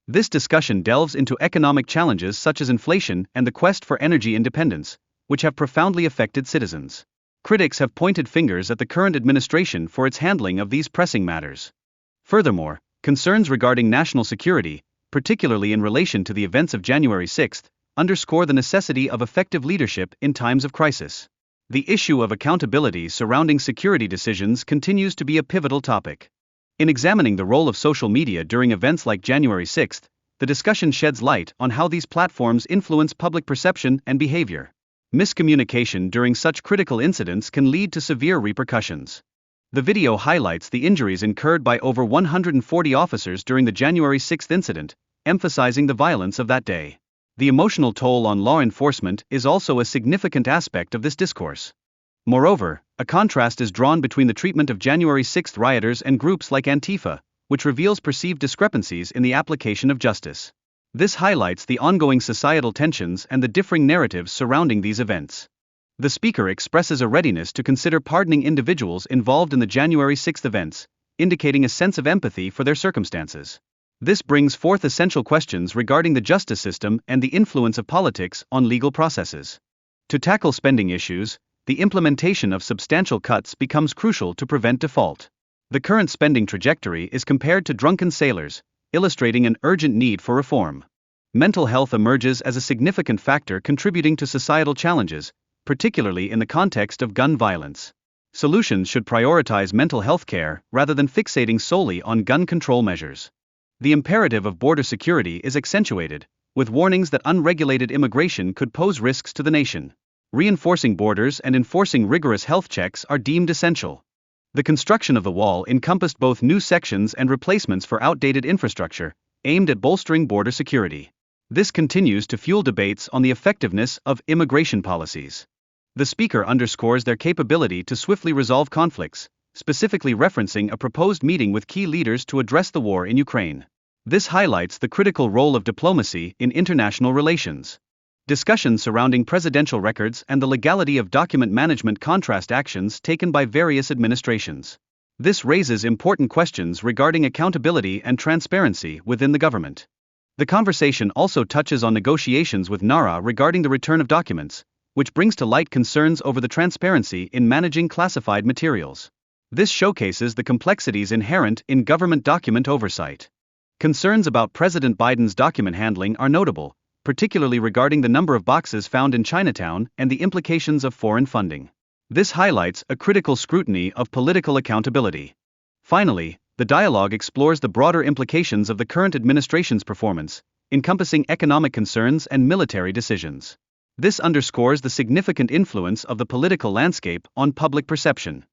This discussion delves into economic challenges such as inflation and the quest for energy independence, which have profoundly affected citizens. Critics have pointed fingers at the current administration for its handling of these pressing matters. Furthermore, concerns regarding national security, particularly in relation to the events of January 6, underscore the necessity of effective leadership in times of crisis. The issue of accountability surrounding security decisions continues to be a pivotal topic. In examining the role of social media during events like January 6, the discussion sheds light on how these platforms influence public perception and behavior. Miscommunication during such critical incidents can lead to severe repercussions. The video highlights the injuries incurred by over 140 officers during the January 6 incident, emphasizing the violence of that day. The emotional toll on law enforcement is also a significant aspect of this discourse. Moreover, a contrast is drawn between the treatment of January 6 rioters and groups like Antifa, which reveals perceived discrepancies in the application of justice. This highlights the ongoing societal tensions and the differing narratives surrounding these events. The speaker expresses a readiness to consider pardoning individuals involved in the January 6 events, indicating a sense of empathy for their circumstances. This brings forth essential questions regarding the justice system and the influence of politics on legal processes. To tackle spending issues, the implementation of substantial cuts becomes crucial to prevent default. The current spending trajectory is compared to drunken sailors, illustrating an urgent need for reform. Mental health emerges as a significant factor contributing to societal challenges, particularly in the context of gun violence. Solutions should prioritize mental health care rather than fixating solely on gun control measures. The imperative of border security is accentuated, with warnings that unregulated immigration could pose risks to the nation. Reinforcing borders and enforcing rigorous health checks are deemed essential. The construction of the wall encompassed both new sections and replacements for outdated infrastructure, aimed at bolstering border security. This continues to fuel debates on the effectiveness of immigration policies. The speaker underscores their capability to swiftly resolve conflicts, specifically referencing a proposed meeting with key leaders to address the war in Ukraine. This highlights the critical role of diplomacy in international relations. Discussions surrounding presidential records and the legality of document management contrast actions taken by various administrations. This raises important questions regarding accountability and transparency within the government. The conversation also touches on negotiations with NARA regarding the return of documents, which brings to light concerns over the transparency in managing classified materials. This showcases the complexities inherent in government document oversight. Concerns about President Biden's document handling are notable, particularly regarding the number of boxes found in Chinatown and the implications of foreign funding. This highlights a critical scrutiny of political accountability. Finally, the dialogue explores the broader implications of the current administration's performance, encompassing economic concerns and military decisions. This underscores the significant influence of the political landscape on public perception.